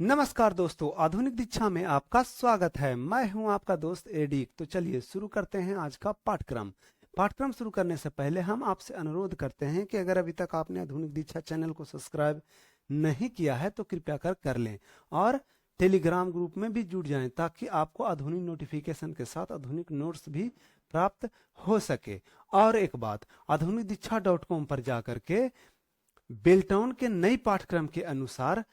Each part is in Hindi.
नमस्कार दोस्तों, आधुनिक दीक्षा में आपका स्वागत है। मैं हूं आपका दोस्त एडी। तो चलिए शुरू करते हैं आज का पाठक्रम शुरू करने से पहले हम आपसे अनुरोध करते हैं कि अगर अभी तक आपने आधुनिक दीक्षा चैनल को सब्सक्राइब नहीं किया है तो कृपया कर लें और टेलीग्राम ग्रुप में भी जुड़ जाएं ताकि आपको आधुनिक नोटिफिकेशन के साथ आधुनिक नोट्स भी प्राप्त हो सके। और एक बात, आधुनिक दीक्षा .com पर जाकर के बेलटाउन के नई पाठ्यक्रम के अनुसार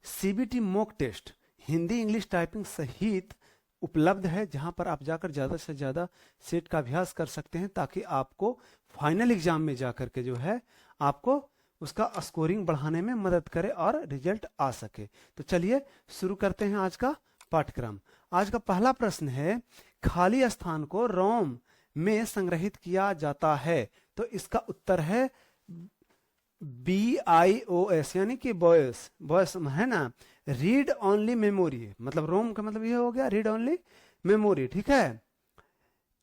CBT mock test Hindi English typing सहित उपलब्ध है, जहां पर आप जाकर ज्यादा से ज्यादा सेट का अभ्यास कर सकते हैं ताकि आपको फाइनल एग्जाम में जाकर के जो है आपको उसका स्कोरिंग बढ़ाने में मदद करे और रिजल्ट आ सके। तो चलिए शुरू करते हैं आज का पाठ्यक्रम। आज का पहला प्रश्न है, खाली स्थान को रोम में संग्रहित किया जाता है। तो इसका उत्तर है BIOS, यानी कि बॉयस है ना, रीड ओनली मेमोरी। मतलब रोम का मतलब ये हो गया रीड ओनली मेमोरी, ठीक है।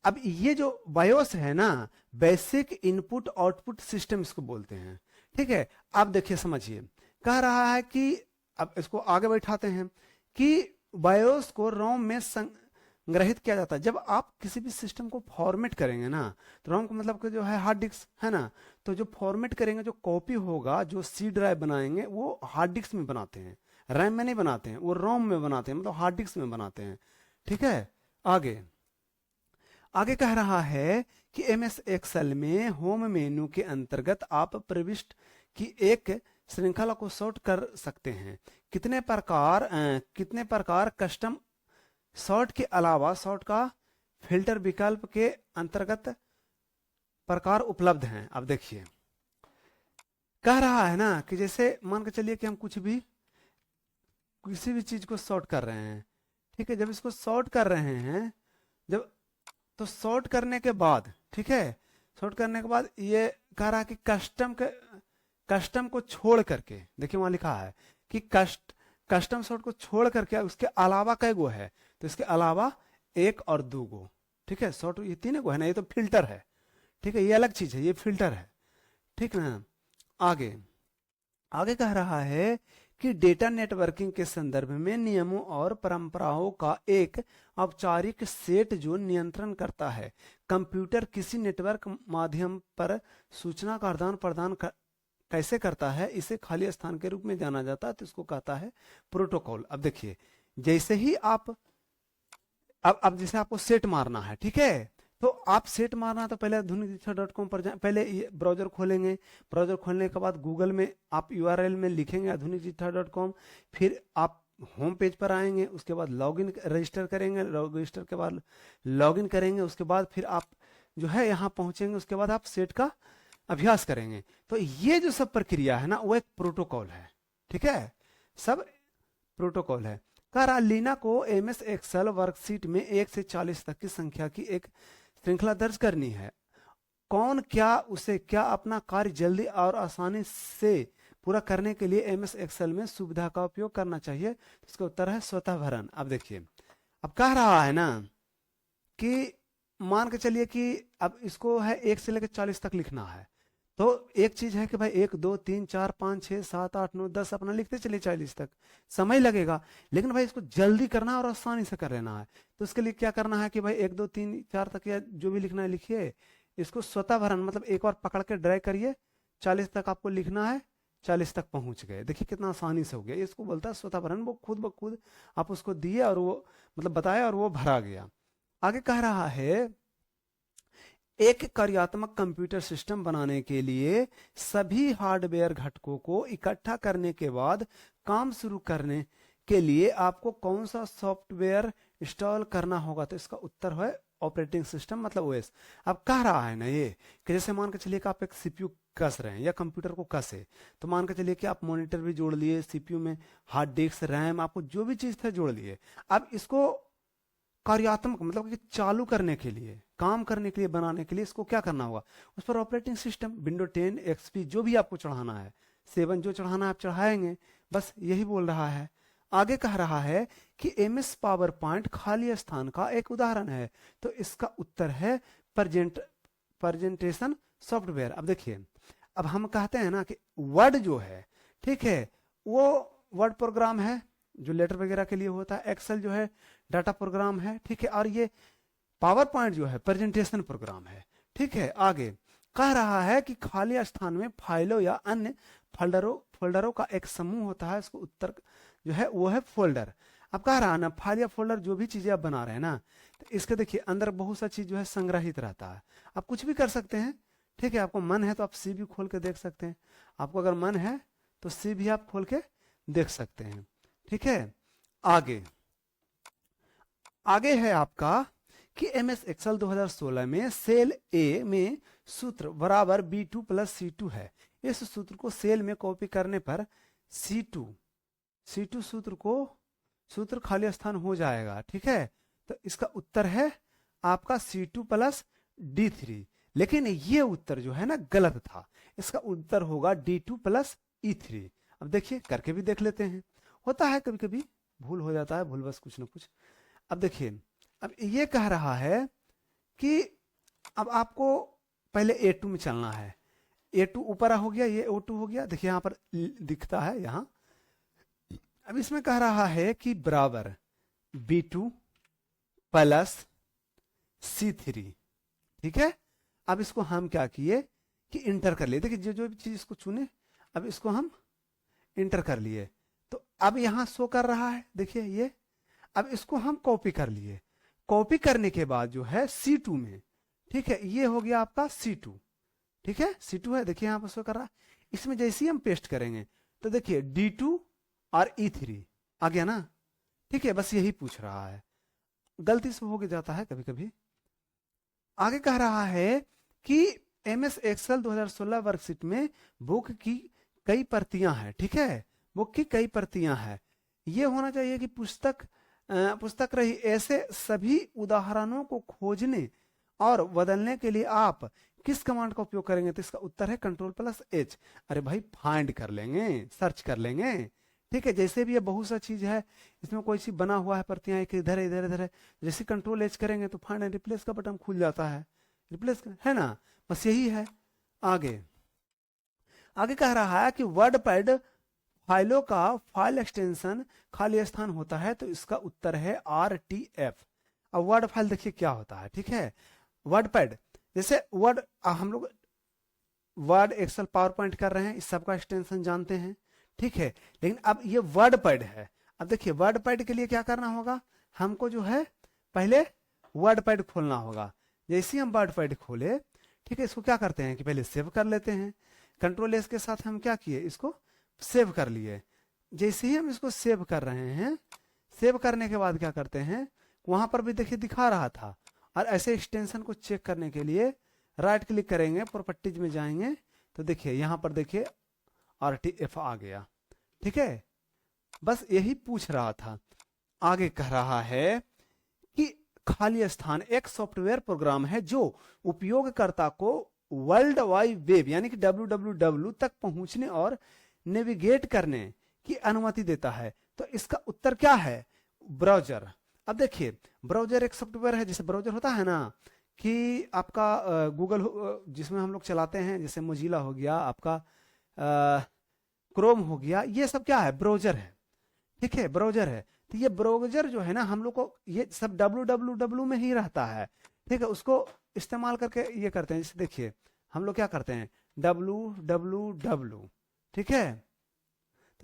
अब ये जो बायोस है ना, बेसिक इनपुट आउटपुट सिस्टम इसको बोलते हैं, ठीक है। अब देखिए समझिए, कह रहा है कि अब इसको आगे बैठाते हैं कि बायोस को रोम में संग्रहित किया जाता है। जब आप किसी भी सिस्टम को फॉर्मेट करेंगे ना, तो रोम का मतलब कि जो है हार्ड डिस्क है ना, तो जो फॉर्मेट करेंगे, जो कॉपी होगा, जो सी ड्राइव बनाएंगे वो हार्ड डिस्क में बनाते हैं, रैम में नहीं बनाते हैं, वो रोम में बनाते हैं, मतलब हार्ड डिस्क में बनाते हैं, ठीक है। आगे कह रहा है कि MS एक्सेल में होम मेनू के अंतर्गत आप प्रविष्ट की एक श्रृंखला को सॉर्ट कर सकते हैं। कितने प्रकार कस्टम सॉर्ट के अलावा सॉर्ट का फिल्टर विकल्प के अंतर्गत प्रकार उपलब्ध हैं। अब देखिए, कह रहा है ना कि जैसे मान के चलिए कि हम किसी भी चीज को सॉर्ट कर रहे हैं, ठीक है। जब इसको सॉर्ट कर रहे हैं, जब तो सॉर्ट करने के बाद, ठीक है, सॉर्ट करने के बाद ये कह रहा है कि कस्टम को छोड़ करके, देखिए वहां लिखा है कि कस्टम सॉर्ट को छोड़ करके उसके अलावा कई गो है, तो इसके अलावा 1 और 2 गो, ठीक है। सॉर्ट ये 3 गो है ना, ये तो फिल्टर है, ठीक है, ये अलग चीज है, ये फिल्टर है, ठीक ना। आगे कह रहा है कि डेटा नेटवर्किंग के संदर्भ में नियमों और परंपराओं का एक औपचारिक सेट जो नियंत्रण करता है। कंप्यूटर किसी नेटवर्क माध्यम पर सूचना का आदान प्रदान कैसे करता है, इसे खाली स्थान के रूप में जाना जाता है, तो इसको कहता है प्रोटोकॉल। अब देखिए, जैसे ही आप अब जैसे आपको सेट मारना है, ठीक है, तो आप सेट मारना तो पहले आधुनिक.com पर जाए, पहले ये ब्राउजर खोलेंगे, ब्राउजर खोलने के बाद गूगल में आप URL में लिखेंगे आधुनिक.com, फिर आप होम पेज पर आएंगे, उसके बाद लॉगिन रजिस्टर करेंगे, रजिस्टर के बाद लॉगिन करेंगे, उसके बाद फिर आप जो है यहाँ पहुंचेंगे, उसके बाद आप सेट का अभ्यास करेंगे। तो ये जो सब प्रक्रिया है ना, वो एक प्रोटोकॉल है, ठीक है, सब प्रोटोकॉल है। लीना को MS एक्सेल वर्कशीट में 1 से 40 तक की संख्या की एक श्रृंखला दर्ज करनी है। कौन उसे अपना कार्य जल्दी और आसानी से पूरा करने के लिए MS एक्सेल में सुविधा का उपयोग करना चाहिए? इसका उत्तर है स्वतः भरण। अब देखिए, अब कह रहा है ना कि मान के चलिए कि अब इसको है 1 से लेकर 40 तक लिखना है, तो एक चीज है कि भाई 1 2 3 4 5 6 7 8 9 10 अपना लिखते चलिए 40 तक, समय लगेगा, लेकिन भाई इसको जल्दी करना है और आसानी से कर लेना है। तो इसके लिए क्या करना है कि भाई 1 2 3 4 तक या जो भी लिखना है लिखिए, इसको स्वतः भरण मतलब एक बार पकड़ के ड्रैग करिए, 40 तक आपको लिखना है, 40 तक पहुंच गए। देखिए कितना आसानी से हो गया, इसको बोलता है स्वतः भरण। वो खुद ब खुद आप उसको दिए और वो मतलब बताया और वो भरा गया। आगे कह रहा है, एक कार्यात्मक कंप्यूटर सिस्टम बनाने के लिए सभी हार्डवेयर घटकों को इकट्ठा करने के बाद काम शुरू करने के लिए आपको कौन सा सॉफ्टवेयर इंस्टॉल करना होगा? तो इसका उत्तर है ऑपरेटिंग सिस्टम, मतलब OS। अब कह रहा है ना ये कि जैसे मान के चलिए कि आप एक CPU कस रहे हैं या कंप्यूटर को कसे, तो मान के चलिए कि आप मॉनिटर भी जोड़ लिए, CPU में हार्ड डिस्क, रैम, आपको जो भी चीज था जोड़ लिए। अब इसको कार्यात्मक मतलब कि चालू करने के लिए, काम करने के लिए, बनाने के लिए इसको क्या करना होगा? उस पर ऑपरेटिंग सिस्टम विंडो 10 XP जो भी आपको चढ़ाना है, 7 जो चढ़ाना है आप चढ़ाएंगे, बस यही बोल रहा है। आगे कह रहा है कि MS पावर पॉइंट खाली स्थान का एक उदाहरण है, तो इसका उत्तर है प्रेजेंटेशन सॉफ्टवेयर। अब देखिए, अब हम कहते हैं ना कि वर्ड जो है, ठीक है, वो वर्ड प्रोग्राम है, जो लेटर वगैरह के लिए होता है, एक्सेल जो है डाटा प्रोग्राम है, ठीक है, और ये पावर पॉइंट जो है प्रेजेंटेशन प्रोग्राम है, ठीक है। आगे कह रहा है कि खाली स्थान में फाइलों या अन्य फोल्डरों का एक समूह होता है, इसको उत्तर जो है वो है फोल्डर। अब कह रहा है ना, फाइल या फोल्डर जो भी चीजें आप बना रहे हैं ना, तो इसके देखिए अंदर बहुत सा चीज जो है संग्रहित रहता है। आप कुछ भी कर सकते हैं, ठीक है। आपको मन है तो आप सी भी खोल के देख सकते हैं, आपको अगर मन है तो सी भी आप खोल के देख सकते हैं, ठीक है। आगे आगे है आपका कि एमएस एक्सेल 2016 में सेल ए में सूत्र बराबर B2 प्लस C2 है। इस सूत्र को सेल में कॉपी करने पर C2 सूत्र खाली स्थान हो जाएगा, ठीक है। तो इसका उत्तर है आपका C2 प्लस D3, लेकिन ये उत्तर जो है ना गलत था, इसका उत्तर होगा D2 प्लस E3। अब देखिए करके भी देख लेते हैं, होता है कभी कभी भूल हो जाता है, भूल बस कुछ ना कुछ। अब देखिए, अब ये कह रहा है कि अब आपको पहले A2 में चलना है, A2 ऊपर हो गया, ये O2 हो गया, देखिए यहां पर दिखता है यहां। अब इसमें कह रहा है कि बराबर B2 प्लस C3, ठीक है। अब इसको हम क्या किए कि इंटर कर लिए, देखिए जो भी चीज इसको चुने, अब इसको हम इंटर कर लिए, तो अब यहां शो कर रहा है, देखिए ये। अब इसको हम कॉपी कर लिए, कॉपी करने के बाद जो है C2 में, ठीक है, ये हो गया आपका C2, ठीक है, C2 है, देखिए यहां पर शो कर रहा है। इसमें जैसे ही हम पेस्ट करेंगे तो देखिए D2 और E3 आ गया ना, ठीक है। बस यही पूछ रहा है, गलती से हो जाता है कभी कभी। आगे कह रहा है कि एमएस एक्सेल 2016 वर्कशीट में बुक की कई प्रतियां हैं, ठीक है, बुक की कई प्रतियां हैं। ये होना चाहिए कि पुस्तक रही। ऐसे सभी उदाहरणों को खोजने और बदलने के लिए आप किस कमांड का उपयोग करेंगे? तो इसका उत्तर है Ctrl+H। अरे भाई फाइंड कर लेंगे, सर्च कर लेंगे, ठीक है। जैसे भी ये बहुत सा चीज है, इसमें कोई चीज बना हुआ है, प्रतियां एक इधर इधर इधर है, जैसे Ctrl+H करेंगे तो फाइंड एंड रिप्लेस का बटन खुल जाता है, रिप्लेस है ना, बस यही है। आगे कह रहा है कि वर्डपैड फाइलों का फाइल एक्सटेंशन खाली स्थान होता है, तो इसका उत्तर है RTF। अब वर्ड फाइल देखिए क्या होता है, ठीक है। वर्डपैड जैसे वर्ड, हम लोग वर्ड एक्सेल पावर पॉइंट कर रहे हैं, इस सबका एक्सटेंशन जानते हैं, ठीक है। लेकिन अब ये वर्डपैड है। अब देखिए वर्डपैड के लिए क्या करना होगा, हमको जो है पहले वर्डपैड खोलना होगा। जैसे ही हम वर्डपैड खोले, ठीक है, इसको क्या करते हैं कि पहले सेव कर लेते हैं। Ctrl+S के साथ हम क्या किए, इसको सेव कर लिए। जैसे ही हम इसको सेव कर रहे हैं, सेव करने के बाद क्या करते हैं, वहां पर भी देखिए दिखा रहा था। और ऐसे एक्सटेंशन को चेक करने के लिए राइट क्लिक करेंगे, प्रॉपर्टीज में जाएंगे, तो देखिए यहां पर देखिए RTF आ गया, ठीक है। बस यही पूछ रहा था। आगे कह रहा है कि खाली स्थान एक सॉफ्टवेयर प्रोग्राम है जो उपयोगकर्ता को वर्ल्ड वाइड वेब यानी कि www तक पहुंचने और नेविगेट करने की अनुमति देता है। तो इसका उत्तर क्या है, ब्राउजर। अब देखिए ब्राउजर एक सॉफ्टवेयर है, जैसे ब्राउजर होता है ना कि आपका गूगल जिसमें हम लोग चलाते हैं, जैसे मोजिला हो गया, आपका क्रोम हो गया, ये सब क्या है, ब्राउजर है, ठीक है, ब्राउजर है। तो ये ब्राउजर जो है ना, हम लोग को ये सब www में ही रहता है, ठीक है। उसको इस्तेमाल करके ये करते हैं, जैसे देखिए हम लोग क्या करते हैं www, ठीक है।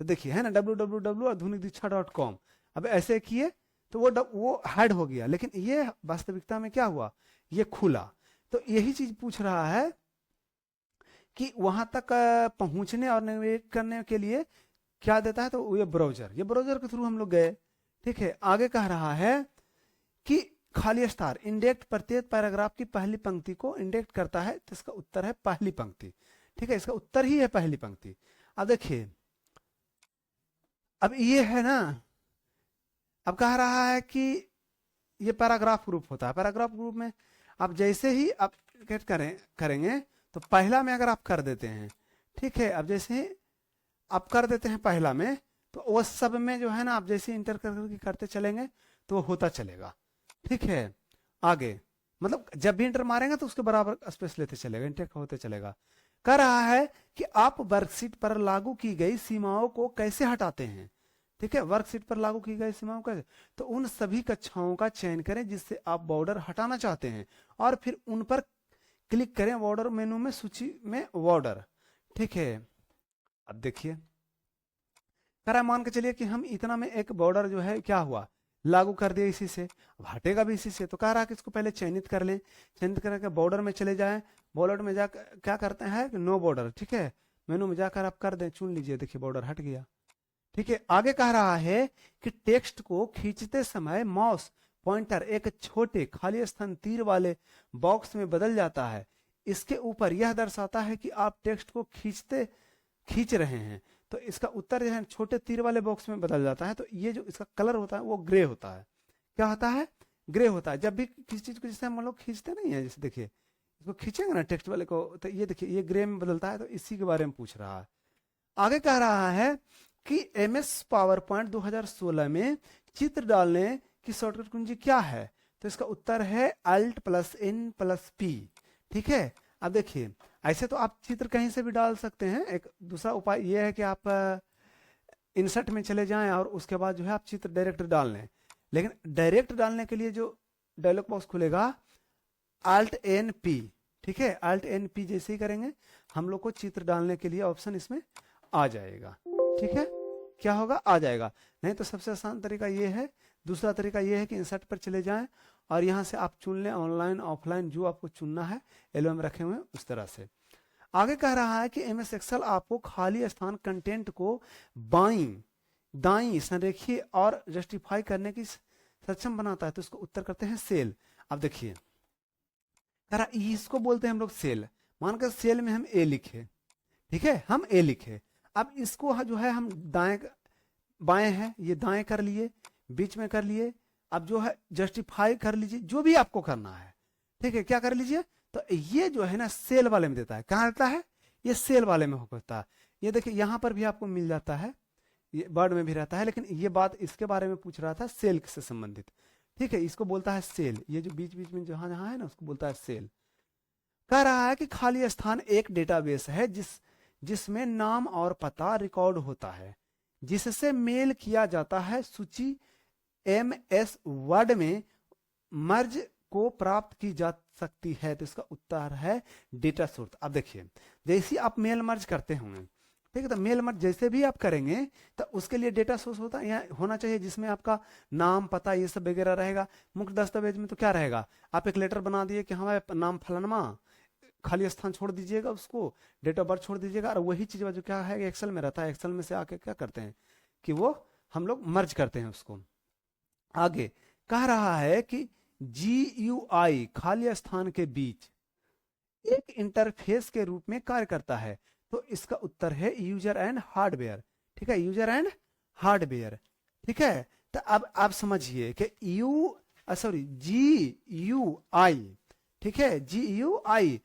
तो देखिए है ना www.adhunikdiksha.com। अब ऐसे किए तो वो हाइड हो गया, लेकिन ये वास्तविकता में क्या हुआ, ये खुला। तो यही चीज पूछ रहा है कि वहां तक पहुंचने और नेविगेट करने के लिए क्या देता है, तो ये ब्राउजर के थ्रू हम लोग गए, ठीक है। आगे कह रहा है कि खाली स्टार इंडेक्ट प्रत्येक पैराग्राफ की पहली पंक्ति को इंडेक्ट करता है, तो इसका उत्तर है पहली पंक्ति, ठीक है। इसका उत्तर ही है पहली पंक्ति। अब देखिए अब ये है ना, अब कह रहा है कि ये पैराग्राफ ग्रुप होता है। पैराग्राफ ग्रुप में आप जैसे ही आप करेंगे तो पहला में अगर आप कर देते हैं, ठीक है, अब जैसे ही आप कर देते हैं पहला में, तो वो सब में जो है ना आप जैसे इंटर करते चलेंगे तो वो होता चलेगा, ठीक है। आगे मतलब जब भी इंटर मारेंगे तो उसके बराबर स्पेस लेते चलेगा, इंटर होते चलेगा। कह रहा है कि आप वर्कशीट पर लागू की गई सीमाओं को कैसे हटाते हैं, ठीक है, वर्कशीट पर लागू की गई सीमाओं का, तो उन सभी कक्षाओं का चयन करें जिससे आप बॉर्डर हटाना चाहते हैं और फिर उन पर क्लिक करें बॉर्डर मेनू में, सूची में बॉर्डर। ठीक है, अब देखिए कह रहा है मान के चलिए कि हम इतना में एक बॉर्डर जो है क्या हुआ, लागू कर दिया इसी से, अब हटेगा भी इसी से, तो कह रहा है कि इसको पहले चयनित कर लें। चयनित करके बॉर्डर में चले जाएं, बॉर्डर में जा क्या करते हैं कि नो बॉर्डर, ठीक है, मेनू में जाकर आप कर दें, चुन लीजिए, देखिए बॉर्डर हट गया। ठीक है, आगे कह रहा है कि टेक्स्ट को खींचते समय माउस पॉइंटर एक छोटे खाली स्थान तीर वाले बॉक्स में बदल जाता है। इसके ऊपर यह दर्शाता है कि आप टेक्स्ट को खींच रहे हैं। तो इसका उत्तर जो है छोटे तीर वाले बॉक्स में बदल जाता है। तो ये जो इसका कलर होता है वो ग्रे होता है। क्या होता है? ग्रे होता है। जब भी किसी चीज को जैसे हम लोग खींचते नहीं है, जैसे देखिए इसको खींचेंगे ना टेक्स्ट वाले को, तो ये देखिए ये ग्रे में बदलता है। तो इसी के बारे में पूछ रहा है। आगे कह रहा है कि MS पावर पॉइंट 2016 में चित्र डालने की शॉर्टकट कुंजी क्या है? तो इसका उत्तर है Alt+N+P। ठीक है, अब देखिए ऐसे तो आप चित्र कहीं से भी डाल सकते हैं। एक दूसरा उपाय ये है कि आप इंसर्ट में चले जाएं और उसके बाद जो है आप चित्र डायरेक्ट डाल लें। लेकिन डायरेक्ट डालने के लिए जो डायलॉग बॉक्स खुलेगा Alt+N+P, ठीक है, Alt+N+P जैसे ही करेंगे हम लोग को चित्र डालने के लिए ऑप्शन इसमें आ जाएगा। ठीक है, क्या होगा? आ जाएगा। नहीं तो सबसे आसान तरीका ये है। दूसरा तरीका ये है कि इंसर्ट पर चले जाएं और यहां से आप चुन लें ऑनलाइन ऑफलाइन जो आपको चुनना है, एल्बम रखे हुए उस तरह से। आगे कह रहा है कि MS एक्सेल आपको खाली स्थान कंटेंट को बाईं दाईं संरेखीय और जस्टिफाई करने की सक्षम बनाता है। तो इसको उत्तर करते हैं सेल। अब देखिए कह रहा इसको बोलते हैं हम लोग सेल। मानकर सेल में हम A लिखे, ठीक है, हम A लिखे। अब इसको जो है हम दाएं बाएं है, ये दाएं कर लिए, बीच में कर लिए। अब जो है जस्टिफाई कर लीजिए, जो भी आपको करना है। ठीक है, क्या कर लीजिए? तो ये जो है ना सेल वाले में देता है। कहाँ देता है? ये सेल वाले में होता है। ये देखिए यहाँ पर भी आपको मिल जाता है, ये वर्ड में भी रहता है, लेकिन ये बात इसके बारे में पूछ रहा था सेल से संबंधित। ठीक है, इसको बोलता है सेल। ये जो बीच बीच में जहां जहां है ना उसको बोलता है सेल। कह रहा है कि खाली स्थान एक डेटाबेस है जिसमें नाम और पता रिकॉर्ड होता है, जिससे मेल किया जाता है। सूची MS वर्ड में मर्ज को प्राप्त की जा सकती है। तो इसका उत्तर है डेटा सोर्स। अब देखिए जैसे आप मेल मर्ज करते होंगे, ठीक है, तो मेल मर्ज जैसे भी आप करेंगे तो उसके लिए डेटा सोर्स होता है, यहाँ होना चाहिए, जिसमें आपका नाम पता ये सब वगैरह रहेगा। मुख्य दस्तावेज में तो क्या रहेगा? आप एक लेटर बना दिए कि हमारे नाम फलानमा, खाली स्थान छोड़ दीजिएगा, उसको डेट ऑफ बर्थ छोड़ दीजिएगा, और वही चीज जो क्या है एक्सेल में रहता है, एक्सेल में से आके क्या करते हैं कि वो हम लोग मर्ज करते हैं उसको। आगे कह रहा है कि GUI खाली स्थान के बीच एक इंटरफेस के रूप में कार्य करता है। तो इसका उत्तर है यूजर एंड हार्डवेयर। ठीक है, यूजर एंड हार्डवेयर। ठीक है, तो अब आप समझिए कि GUI, ठीक है, GUI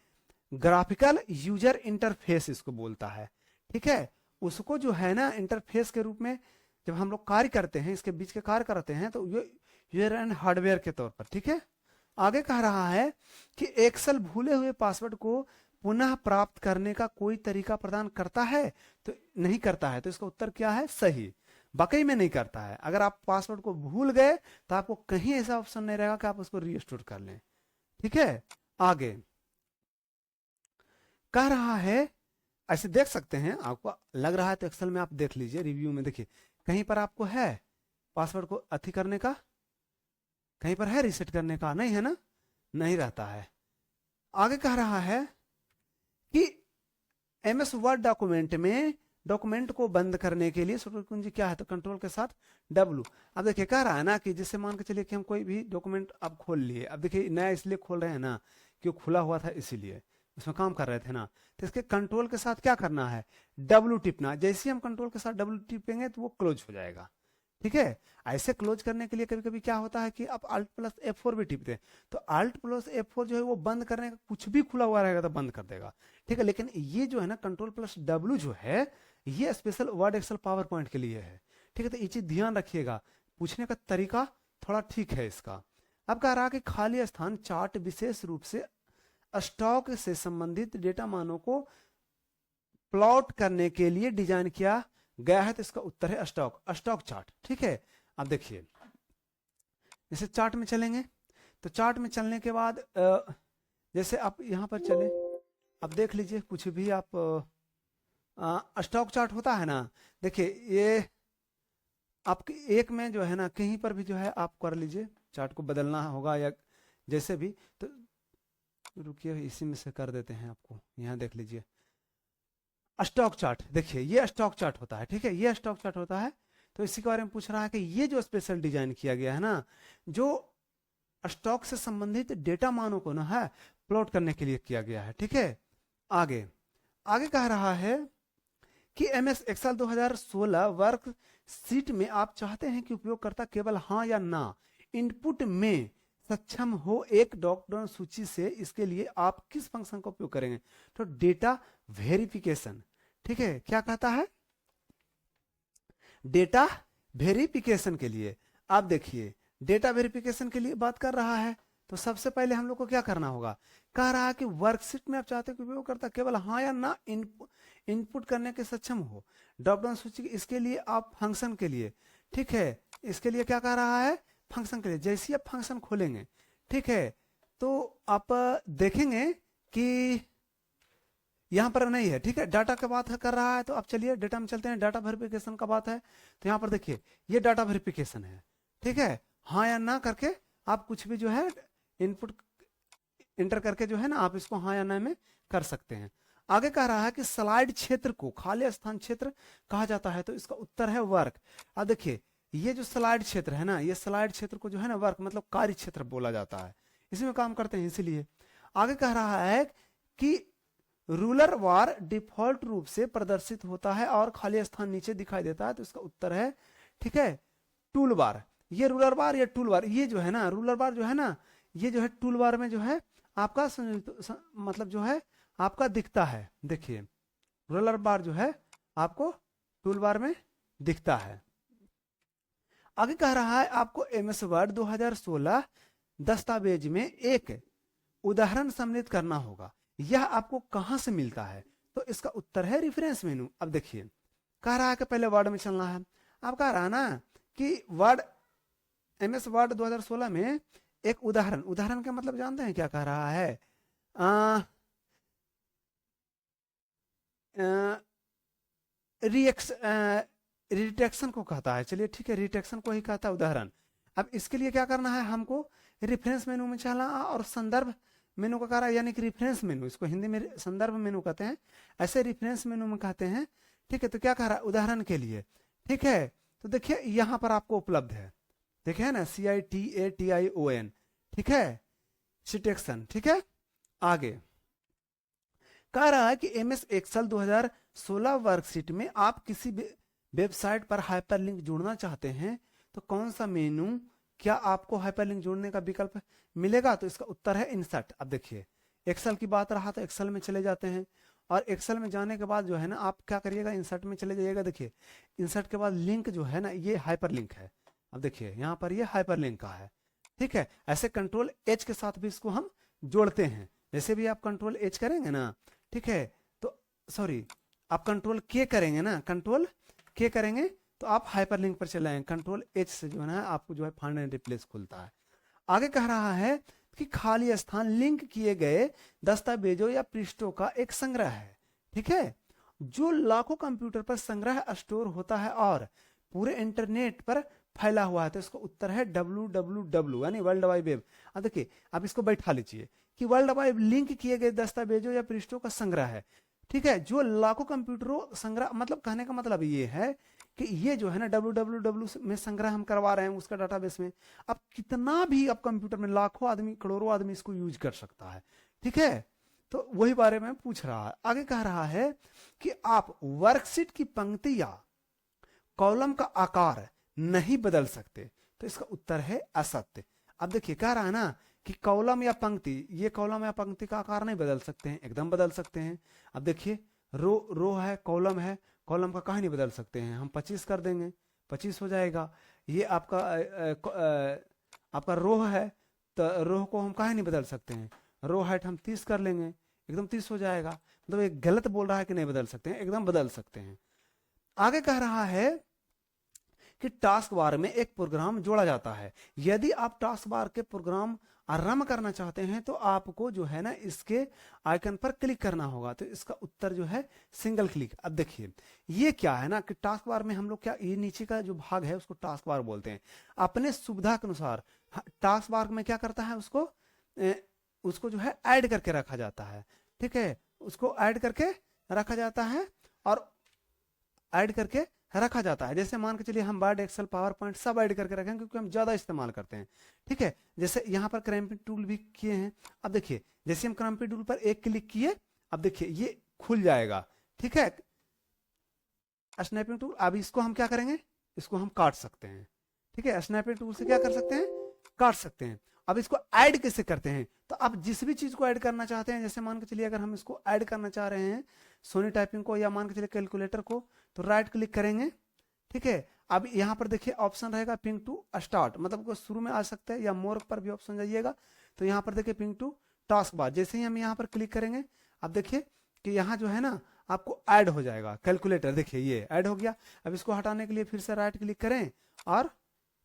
ग्राफिकल यूजर इंटरफेस इसको बोलता है। ठीक है, उसको जो है ना इंटरफेस के रूप में जब हम लोग कार्य करते हैं, इसके बीच के कार्य करते हैं, तो ये यूजर एंड हार्डवेयर के तौर पर। ठीक है, आगे कह रहा है कि एक्सेल भूले हुए पासवर्ड को पुनः प्राप्त करने का कोई तरीका प्रदान करता है? तो नहीं करता है। तो इसका उत्तर क्या है? सही, वाकई में नहीं करता है। अगर आप पासवर्ड को भूल गए तो आपको कहीं ऐसा ऑप्शन नहीं रहेगा कि आप उसको रीस्टोर कर लें। ठीक है, आगे कह रहा है, ऐसे देख सकते हैं, आपको लग रहा है तो एक्सेल में आप देख लीजिए, रिव्यू में देखिए कहीं पर आपको है पासवर्ड को अति करने का, कहीं पर है रीसेट करने का, नहीं है ना, नहीं रहता है। आगे कह रहा है कि MS वर्ड डॉक्यूमेंट में डॉक्यूमेंट को बंद करने के लिए शॉर्टकट कुंजी क्या है? तो कंट्रोल के साथ W। अब देखिए कह रहा है ना कि जैसे मान के चलिए कि हम कोई भी डॉक्यूमेंट अब खोल लिए, अब देखिए नया इसलिए खोल रहे हैं ना कि वो खुला हुआ था, इसीलिए उसमें काम कर रहे थे ना, तो इसके कंट्रोल के साथ क्या करना है? W टिपना। जैसे ही हम कंट्रोल के साथ W टिपेंगे तो वो क्लोज हो जाएगा। ठीक है, ऐसे क्लोज करने के लिए कभी कभी क्या होता है कि आप Alt+F4 भी टिपते हैं, तो Alt+F4 जो है वो बंद करने का, कुछ भी खुला हुआ रहेगा तो बंद कर देगा। ठीक है, लेकिन ये जो है ना Ctrl+W जो है ये special Word Excel PowerPoint के लिए है। ठीक है, तो ये चीज ध्यान रखिएगा, पूछने का तरीका थोड़ा ठीक है इसका। अब कह रहा कि खाली स्थान चार्ट विशेष रूप से स्टॉक से संबंधित डेटा मानों को प्लॉट करने के लिए डिजाइन किया गया है तो इसका उत्तर है स्टॉक चार्ट। ठीक है, अब देखिए जैसे चार्ट में चलेंगे तो चार्ट में चलने के बाद जैसे आप यहाँ पर चले, अब देख लीजिए कुछ भी आप स्टॉक चार्ट होता है ना, देखिए ये आपके एक में जो है ना कहीं पर भी जो है आप कर लीजिए, चार्ट को बदलना होगा या जैसे भी, तो रुकिए इसी में से कर देते हैं आपको। यहाँ देख लीजिए स्टॉक चार्ट, देखिए ये स्टॉक चार्ट होता है। ठीक है, ये स्टॉक चार्ट होता है। तो इसी के बारे में पूछ रहा है कि ये जो स्पेशल डिजाइन किया गया है ना, जो स्टॉक से संबंधित डेटा मानों को ना है प्लॉट करने के लिए किया गया है। ठीक है, आगे आगे कह रहा है कि MS एक्सेल 2016 वर्क शीट में आप चाहते हैं कि उपयोगकर्ता केवल हाँ या ना इनपुट में सक्षम हो एक ड्रॉप डाउन सूची से। इसके लिए आप किस फंक्शन का उपयोग करेंगे? तो डेटा वेरिफिकेशन। ठीक है, क्या कहता है? डेटा वेरिफिकेशन के लिए। आप देखिए डेटा वेरिफिकेशन के लिए बात कर रहा है, तो सबसे पहले हम लोग को क्या करना होगा? कह रहा है कि वर्कशीट में आप चाहते हैं कि उपयोगकर्ता केवल हाँ या ना इनपुट करने के सक्षम हो ड्रॉप डाउन सूची। इसके लिए आप फंक्शन के लिए, ठीक है, इसके लिए क्या कह रहा है? फंक्शन के लिए। जैसे आप फंक्शन खोलेंगे, ठीक है, तो आप देखेंगे कि यहां पर नहीं है। ठीक है, डाटा की बात कर रहा है, तो आप चलिए डेटा में चलते हैं। डाटा वेरिफिकेशन का बात है, तो यहाँ पर देखिए ये डाटा वेरिफिकेशन है। ठीक है, हाँ या ना करके आप कुछ भी जो है इनपुट इंटर करके जो है ना आप इसको हाँ या ना में कर सकते हैं। आगे कह रहा है कि स्लाइड क्षेत्र को खाली स्थान क्षेत्र कहा जाता है, तो इसका उत्तर है वर्क। अब देखिए ये जो स्लाइड क्षेत्र है ना, ये स्लाइड क्षेत्र को जो है ना वर्क मतलब कार्य क्षेत्र बोला जाता है, इसी में काम करते हैं इसीलिए। आगे कह रहा है कि रूलर बार डिफॉल्ट रूप से प्रदर्शित होता है और खाली स्थान नीचे दिखाई देता है, तो इसका उत्तर है, ठीक है, टूल बार। ये रूलर बार या टूल बार, ये जो है ना रूलर बार जो है ना, ये जो है टूल बार में जो है आपका मतलब जो है आपका दिखता है। देखिए रूलर बार जो है आपको टूल बार में दिखता है। आगे कह रहा है आपको MS वर्ड 2016 दस्तावेज में एक उदाहरण सम्मिलित करना होगा। यह आपको कहां से मिलता है? तो इसका उत्तर है रेफरेंस मेनू। अब देखिए कह रहा है कि पहले वर्ड में चलना है। अब कह रहा है ना कि वर्ड MS वर्ड 2016 में एक उदाहरण, उदाहरण का मतलब जानते हैं क्या कह रहा है? रिटेक्शन को कहता है। चलिए ठीक है, रिटेक्शन को ही कहता है उदाहरण। अब इसके लिए क्या करना है? हमको रेफरेंस मेनू में चलना और संदर्भ मेनू का कह रहा है, यानी कि रेफरेंस मेनू, इसको हिंदी में संदर्भ मेनू कहते हैं, ऐसे रेफरेंस मेनू में कहते हैं। ठीक है, तो क्या कह रहा है? उदाहरण के लिए। ठीक है, तो देखिए यहां पर आपको उपलब्ध है, देखिए ना CITATION। ठीक है, सिटेक्शन। ठीक है, आगे कह रहा है कि MS एक्सेल 2016 वर्कशीट में आप किसी वेबसाइट पर हाइपरलिंक जोड़ना चाहते हैं, तो कौन सा मेनू, क्या आपको हाइपरलिंक जोड़ने का विकल्प मिलेगा? तो इसका उत्तर है इंसर्ट। अब देखिए एक्सेल की बात रहा तो एक्सेल में चले जाते हैं, और एक्सेल में जाने के बाद जो है ना आप क्या करिएगा? इंसर्ट में चले जाइएगा। देखिए इंसर्ट के बाद लिंक जो है ना ये हाइपरलिंक है। अब देखिए यहाँ पर ये हाइपरलिंक का है। ठीक है, ऐसे कंट्रोल H के साथ भी इसको हम जोड़ते हैं। जैसे भी आप कंट्रोल H करेंगे ना, ठीक है, तो सॉरी आप कंट्रोल K करेंगे ना, कंट्रोल K करेंगे तो आप हाइपरलिंक पर चले आएंगे। कंट्रोल H से जो है ना आपको जो है फाइंड एंड रिप्लेस खुलता है। आगे कह रहा है कि खाली स्थान लिंक किए गए दस्तावेजों या पृष्ठों का एक संग्रह है। ठीक है, जो लाखों कंप्यूटर पर संग्रह स्टोर होता है और पूरे इंटरनेट पर फैला हुआ है, तो इसका उत्तर है www यानी वर्ल्ड वाइड वेब। अब देखिए आप इसको बैठा लीजिए कि वर्ल्ड वाइड लिंक किए गए दस्तावेजों या पृष्ठों का संग्रह है। ठीक है, जो लाखों कंप्यूटरों संग्रह, मतलब कहने का मतलब ये है कि ये जो है ना www में संग्रह हम करवा रहे हैं उसका डाटाबेस में। अब कितना भी अब कंप्यूटर में लाखों आदमी, करोड़ों आदमी इसको यूज कर सकता है। ठीक है, तो वही बारे में पूछ रहा है। आगे कह रहा है कि आप वर्कशीट की पंक्ति या कॉलम का आकार नहीं बदल सकते, तो इसका उत्तर है असत्य। अब देखिए कह रहा है ना कि कॉलम या पंक्ति, ये कॉलम या पंक्ति का आकार नहीं बदल सकते हैं, एकदम बदल सकते हैं। अब देखिए रो है, कॉलम है, कॉलम का कहीं नहीं बदल सकते हैं। हम 25 कर देंगे, 25 हो जाएगा। ये आपका रो है, तो रो को हम कहीं नहीं बदल सकते हैं। रो हाइट हम 30 कर लेंगे, एकदम 30 हो जाएगा। मतलब ये गलत बोल रहा है कि नहीं बदल सकते हैं, एकदम बदल सकते हैं। आगे कह रहा है कि टास्क बार में एक प्रोग्राम जोड़ा जाता है। यदि आप टास्क बार के प्रोग्राम रन करना चाहते हैं तो आपको जो है ना इसके आइकन पर क्लिक करना होगा। तो इसका उत्तर जो है सिंगल क्लिक। अब देखिए ये क्या है ना कि टास्क बार में हम लोग क्या, ये नीचे का जो भाग है उसको टास्क बार बोलते हैं। अपने सुविधा के अनुसार टास्क बार में क्या करता है, उसको जो है ऐड करके रखा जाता है। ठीक है, उसको ऐड करके रखा जाता है और ऐड करके रखा जाता है। जैसे मान के चलिए हम वर्ड, एक्सेल, पावर पॉइंट सब ऐड करके रखेंगे क्योंकि हम ज्यादा इस्तेमाल करते हैं। ठीक है, जैसे यहाँ पर क्रैंपिंग टूल भी किए हैं। अब देखिए जैसे हम क्रैंपिंग टूल पर एक क्लिक किए, अब देखिए ये खुल जाएगा। ठीक है, स्नैपिंग टूल, अब इसको हम क्या करेंगे, इसको हम काट सकते हैं। ठीक है, स्नैपिंग टूल से क्या कर सकते हैं, काट सकते हैं। अब इसको ऐड कैसे करते हैं, तो आप जिस भी चीज को ऐड करना चाहते हैं, जैसे मान के चलिए अगर हम इसको ऐड करना चाह रहे हैं सोनी टाइपिंग को या मान के चलिए कैलकुलेटर को, तो राइट क्लिक करेंगे। ठीक है, अब यहाँ पर देखिए ऑप्शन रहेगा पिंग टू स्टार्ट, मतलब शुरू में आ सकता है, या मोर पर भी ऑप्शन जाइएगा तो यहाँ पर देखिए पिंग टू टास्क बार। जैसे ही हम यहाँ पर क्लिक करेंगे, अब देखिए कि यहाँ जो है ना आपको ऐड हो जाएगा कैलकुलेटर। देखिए ये ऐड हो गया। अब इसको हटाने के लिए फिर से राइट क्लिक करें और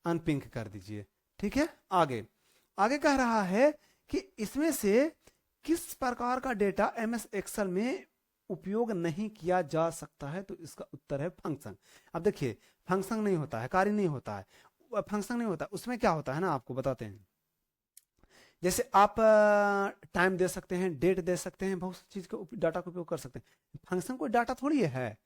अनपिंक कर दीजिए। ठीक है, आगे आगे कह रहा है कि इसमें से किस प्रकार का डेटा एमएस एक्सेल में उपयोग नहीं किया जा सकता है, तो इसका उत्तर है फंक्शन। अब देखिए फंक्शन नहीं होता है, कार्य नहीं होता है, फंक्शन नहीं होता, उसमें क्या होता है ना आपको बताते हैं। जैसे आप टाइम दे सकते हैं, डेट दे सकते हैं, बहुत सी चीज के डाटा का उपयोग कर सकते हैं। फंक्शन कोई डाटा थोड़ी है,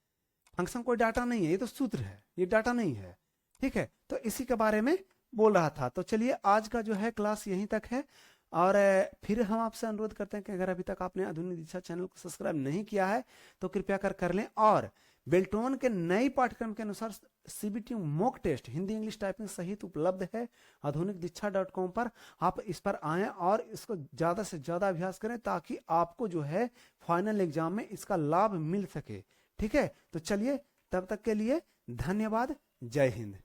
फंक्शन कोई डाटा नहीं है, ये तो सूत्र है, ये डाटा नहीं है। ठीक है, तो इसी के बारे में बोल रहा था। तो चलिए आज का जो है क्लास यहीं तक है, और फिर हम आपसे अनुरोध करते हैं कि अगर अभी तक आपने आधुनिक दिशा चैनल को सब्सक्राइब नहीं किया है तो कृपया कर लें, और बेल्ट्रॉन के नए पाठ्यक्रम के अनुसार CBT mock test Hindi English typing सहित उपलब्ध है आधुनिक दीक्षा.com पर। आप इस पर आएं और इसको ज्यादा से ज्यादा अभ्यास करें ताकि आपको जो है फाइनल एग्जाम में इसका लाभ मिल सके। ठीक है, तो चलिए तब तक के लिए धन्यवाद, जय हिंद।